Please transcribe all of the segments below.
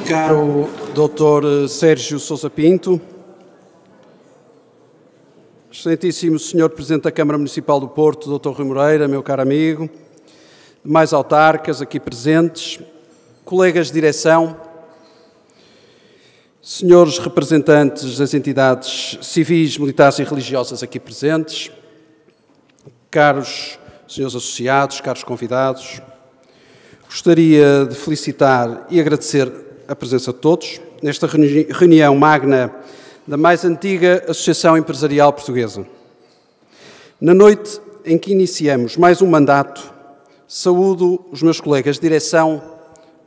Caro Dr. Sérgio Sousa Pinto, excelentíssimo Sr. Presidente da Câmara Municipal do Porto, Dr. Rui Moreira, meu caro amigo, demais autarcas aqui presentes, colegas de direção, senhores representantes das entidades civis, militares e religiosas aqui presentes, caros senhores associados, caros convidados, gostaria de felicitar e agradecer a presença de todos nesta reunião magna da mais antiga Associação Empresarial Portuguesa. Na noite em que iniciamos mais um mandato, saúdo os meus colegas de direção,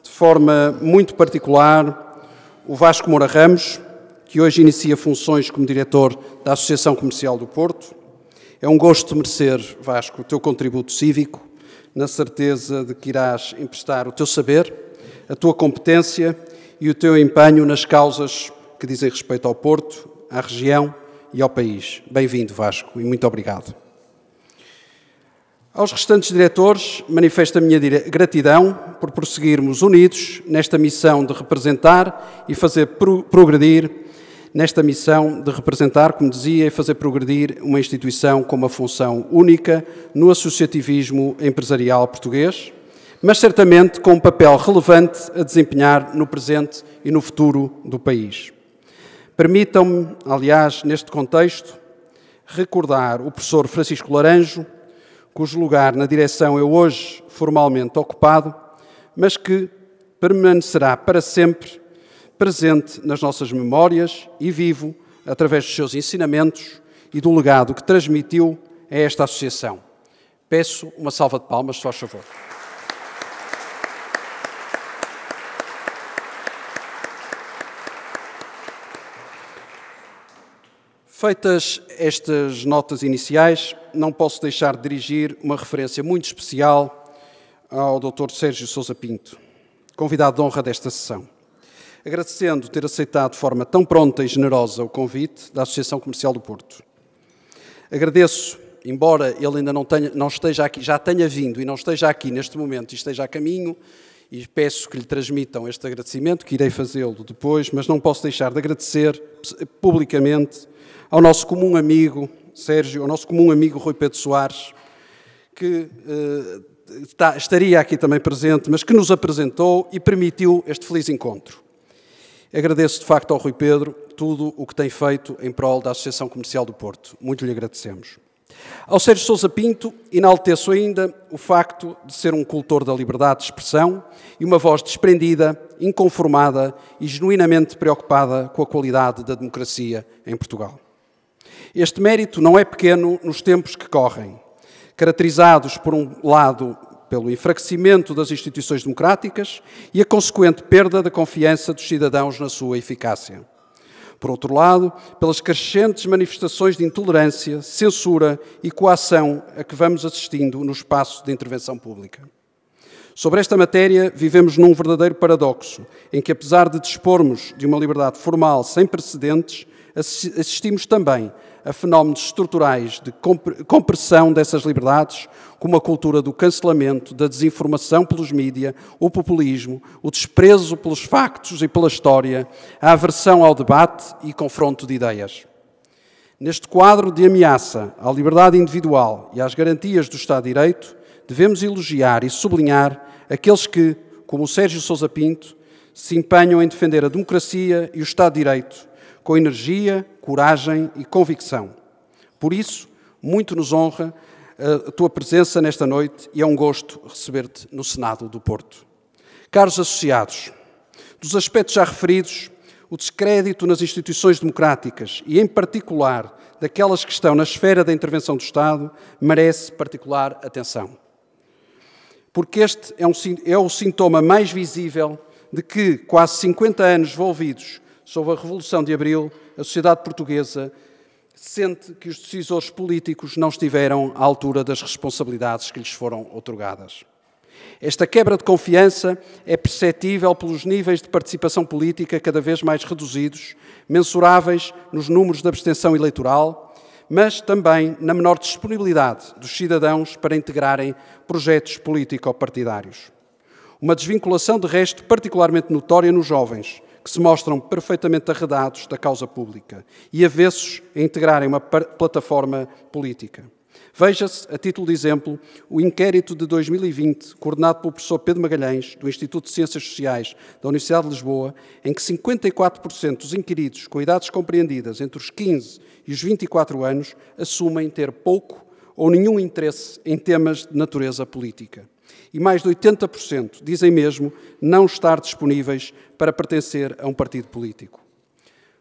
de forma muito particular, o Vasco Moura Ramos, que hoje inicia funções como diretor da Associação Comercial do Porto. É um gosto merecer, Vasco, o teu contributo cívico, na certeza de que irás emprestar o teu saber, a tua competência e o teu empenho nas causas que dizem respeito ao Porto, à região e ao país. Bem-vindo, Vasco, e muito obrigado. Aos restantes diretores, manifesto a minha gratidão por prosseguirmos unidos nesta missão de representar e fazer progredir, como dizia, e fazer progredir uma instituição com uma função única no associativismo empresarial português, mas certamente com um papel relevante a desempenhar no presente e no futuro do país. Permitam-me, aliás, neste contexto, recordar o professor Francisco Laranjo, cujo lugar na direção é hoje formalmente ocupado, mas que permanecerá para sempre presente nas nossas memórias e vivo através dos seus ensinamentos e do legado que transmitiu a esta associação. Peço uma salva de palmas, se faz favor. Feitas estas notas iniciais, não posso deixar de dirigir uma referência muito especial ao Dr. Sérgio Sousa Pinto, convidado de honra desta sessão, agradecendo ter aceitado de forma tão pronta e generosa o convite da Associação Comercial do Porto. Agradeço, embora ele ainda não esteja aqui, já tenha vindo e não esteja aqui neste momento e esteja a caminho, e peço que lhe transmitam este agradecimento, que irei fazê-lo depois, mas não posso deixar de agradecer publicamente ao nosso comum amigo Sérgio, ao nosso comum amigo Rui Pedro Soares, que estaria aqui também presente, mas que nos apresentou e permitiu este feliz encontro. Agradeço, de facto, ao Rui Pedro tudo o que tem feito em prol da Associação Comercial do Porto. Muito lhe agradecemos. Ao Sérgio Sousa Pinto, enalteço ainda o facto de ser um cultor da liberdade de expressão e uma voz desprendida, inconformada e genuinamente preocupada com a qualidade da democracia em Portugal. Este mérito não é pequeno nos tempos que correm, caracterizados, por um lado, pelo enfraquecimento das instituições democráticas e a consequente perda da confiança dos cidadãos na sua eficácia. Por outro lado, pelas crescentes manifestações de intolerância, censura e coação a que vamos assistindo no espaço de intervenção pública. Sobre esta matéria, vivemos num verdadeiro paradoxo, em que, apesar de dispormos de uma liberdade formal sem precedentes, assistimos também a fenómenos estruturais de compressão dessas liberdades, como a cultura do cancelamento, da desinformação pelos mídia, o populismo, o desprezo pelos factos e pela história, a aversão ao debate e confronto de ideias. Neste quadro de ameaça à liberdade individual e às garantias do Estado de Direito, devemos elogiar e sublinhar aqueles que, como o Sérgio Sousa Pinto, se empenham em defender a democracia e o Estado de Direito, com energia, coragem e convicção. Por isso, muito nos honra a tua presença nesta noite e é um gosto receber-te no Senado do Porto. Caros associados, dos aspectos já referidos, o descrédito nas instituições democráticas e, em particular, daquelas que estão na esfera da intervenção do Estado, merece particular atenção. Porque este é o sintoma mais visível de que, quase 50 anos envolvidos sob a Revolução de Abril, a sociedade portuguesa sente que os decisores políticos não estiveram à altura das responsabilidades que lhes foram outorgadas. Esta quebra de confiança é perceptível pelos níveis de participação política cada vez mais reduzidos, mensuráveis nos números de abstenção eleitoral, mas também na menor disponibilidade dos cidadãos para integrarem projetos político-partidários. Uma desvinculação, de resto, particularmente notória nos jovens, que se mostram perfeitamente arredados da causa pública e avessos a integrarem uma plataforma política. Veja-se, a título de exemplo, o inquérito de 2020, coordenado pelo professor Pedro Magalhães, do Instituto de Ciências Sociais da Universidade de Lisboa, em que 54% dos inquiridos com idades compreendidas entre os 15 e os 24 anos assumem ter pouco ou nenhum interesse em temas de natureza política. E mais de 80% dizem mesmo não estar disponíveis para pertencer a um partido político.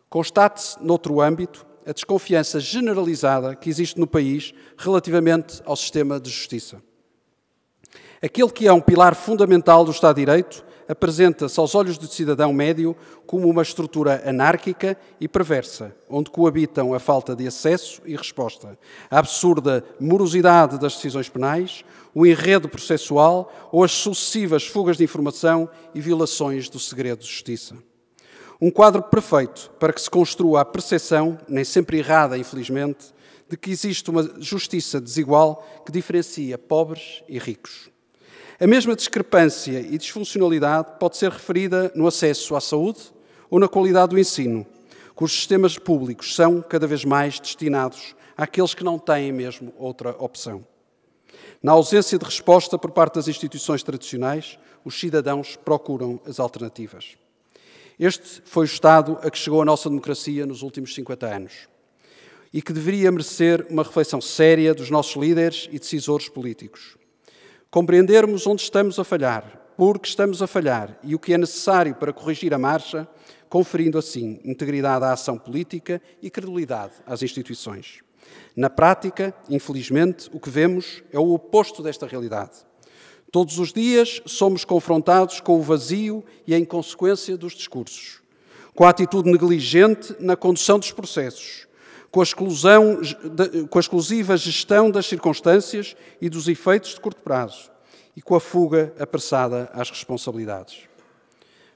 Constate-se, noutro âmbito, a desconfiança generalizada que existe no país relativamente ao sistema de justiça. Aquele que é um pilar fundamental do Estado de Direito apresenta-se aos olhos do cidadão médio como uma estrutura anárquica e perversa, onde coabitam a falta de acesso e resposta, a absurda morosidade das decisões penais, o enredo processual ou as sucessivas fugas de informação e violações do segredo de justiça. Um quadro perfeito para que se construa a percepção, nem sempre errada, infelizmente, de que existe uma justiça desigual que diferencia pobres e ricos. A mesma discrepância e disfuncionalidade pode ser referida no acesso à saúde ou na qualidade do ensino, cujos sistemas públicos são cada vez mais destinados àqueles que não têm mesmo outra opção. Na ausência de resposta por parte das instituições tradicionais, os cidadãos procuram as alternativas. Este foi o estado a que chegou a nossa democracia nos últimos 50 anos e que deveria merecer uma reflexão séria dos nossos líderes e decisores políticos. Compreendermos onde estamos a falhar, por que estamos a falhar e o que é necessário para corrigir a marcha, conferindo assim integridade à ação política e credibilidade às instituições. Na prática, infelizmente, o que vemos é o oposto desta realidade. Todos os dias somos confrontados com o vazio e a inconsequência dos discursos, com a atitude negligente na condução dos processos, com a exclusiva gestão das circunstâncias e dos efeitos de curto prazo e com a fuga apressada às responsabilidades.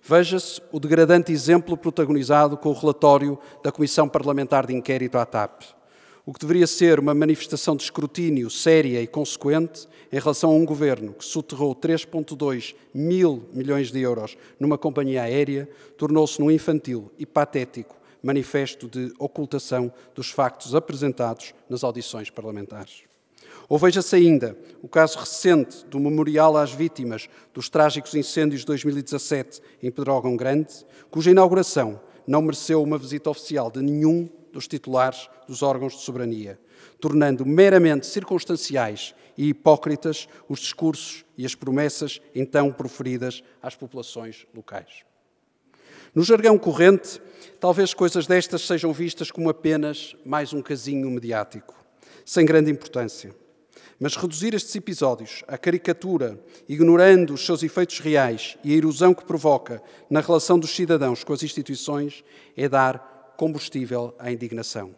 Veja-se o degradante exemplo protagonizado com o relatório da Comissão Parlamentar de Inquérito à TAP, o que deveria ser uma manifestação de escrutínio séria e consequente em relação a um governo que soterrou 3,2 mil milhões de euros numa companhia aérea, tornou-se num infantil e patético manifesto de ocultação dos factos apresentados nas audições parlamentares. Ou veja-se ainda o caso recente do memorial às vítimas dos trágicos incêndios de 2017 em Pedrógão Grande, cuja inauguração não mereceu uma visita oficial de nenhum dos titulares dos órgãos de soberania, tornando meramente circunstanciais e hipócritas os discursos e as promessas então proferidas às populações locais. No jargão corrente, talvez coisas destas sejam vistas como apenas mais um casinho mediático, sem grande importância. Mas reduzir estes episódios à caricatura, ignorando os seus efeitos reais e a erosão que provoca na relação dos cidadãos com as instituições, é dar combustível à indignação.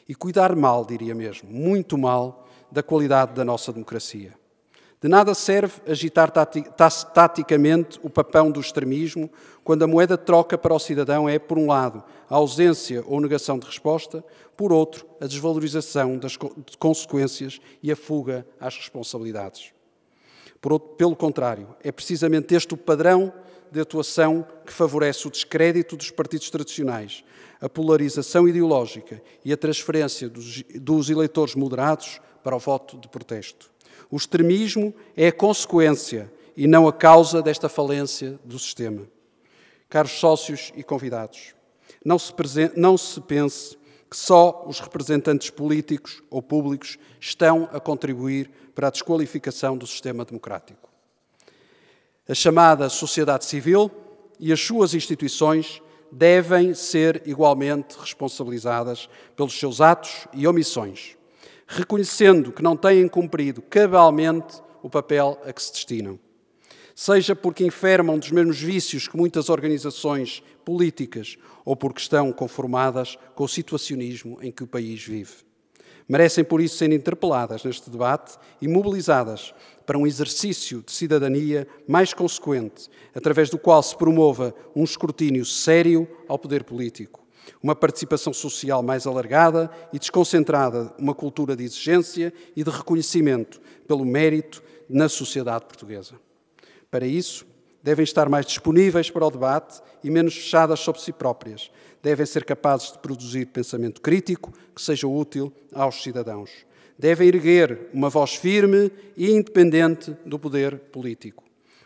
E cuidar mal, diria mesmo, muito mal, da qualidade da nossa democracia. De nada serve agitar taticamente o papão do extremismo quando a moeda de troca para o cidadão é, por um lado, a ausência ou negação de resposta, por outro, a desvalorização das consequências e a fuga às responsabilidades. Pelo contrário, é precisamente este o padrão de atuação que favorece o descrédito dos partidos tradicionais, a polarização ideológica e a transferência dos eleitores moderados para o voto de protesto. O extremismo é a consequência e não a causa desta falência do sistema. Caros sócios e convidados, não se pense que só os representantes políticos ou públicos estão a contribuir para a desqualificação do sistema democrático. A chamada sociedade civil e as suas instituições devem ser igualmente responsabilizadas pelos seus atos e omissões, reconhecendo que não têm cumprido cabalmente o papel a que se destinam. Seja porque enfermam dos mesmos vícios que muitas organizações políticas ou porque estão conformadas com o situacionismo em que o país vive. Merecem, por isso, ser interpeladas neste debate e mobilizadas para um exercício de cidadania mais consequente, através do qual se promova um escrutínio sério ao poder político, uma participação social mais alargada e desconcentrada, uma cultura de exigência e de reconhecimento pelo mérito na sociedade portuguesa. Para isso, Devem estar mais disponíveis para o debate e menos fechadas sobre si próprias. Devem ser capazes de produzir pensamento crítico que seja útil aos cidadãos. Devem erguer uma voz firme e independente do poder político.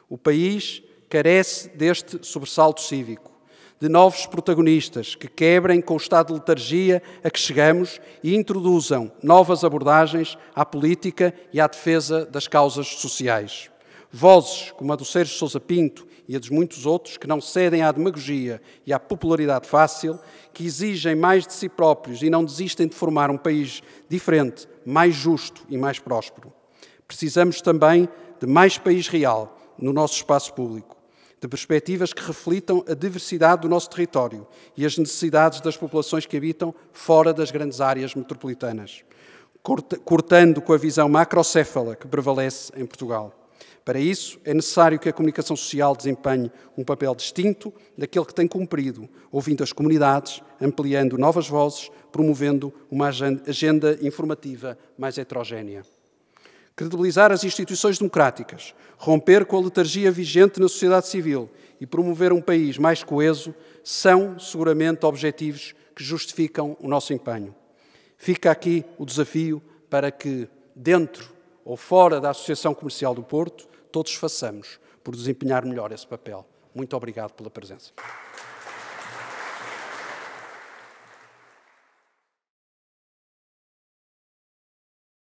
O país carece deste sobressalto cívico, de novos protagonistas que quebrem com o estado de letargia a que chegamos e introduzam novas abordagens à política e à defesa das causas sociais. Vozes como a do Sérgio Sousa Pinto e a dos muitos outros que não cedem à demagogia e à popularidade fácil, que exigem mais de si próprios e não desistem de formar um país diferente, mais justo e mais próspero. Precisamos também de mais país real no nosso espaço público, de perspectivas que reflitam a diversidade do nosso território e as necessidades das populações que habitam fora das grandes áreas metropolitanas, cortando com a visão macrocéfala que prevalece em Portugal. Para isso, é necessário que a comunicação social desempenhe um papel distinto daquele que tem cumprido, ouvindo as comunidades, ampliando novas vozes, promovendo uma agenda informativa mais heterogénea. Credibilizar as instituições democráticas, romper com a letargia vigente na sociedade civil e promover um país mais coeso são, seguramente, objetivos que justificam o nosso empenho. Fica aqui o desafio para que, dentro ou fora da Associação Comercial do Porto, todos façamos por desempenhar melhor esse papel. Muito obrigado pela presença.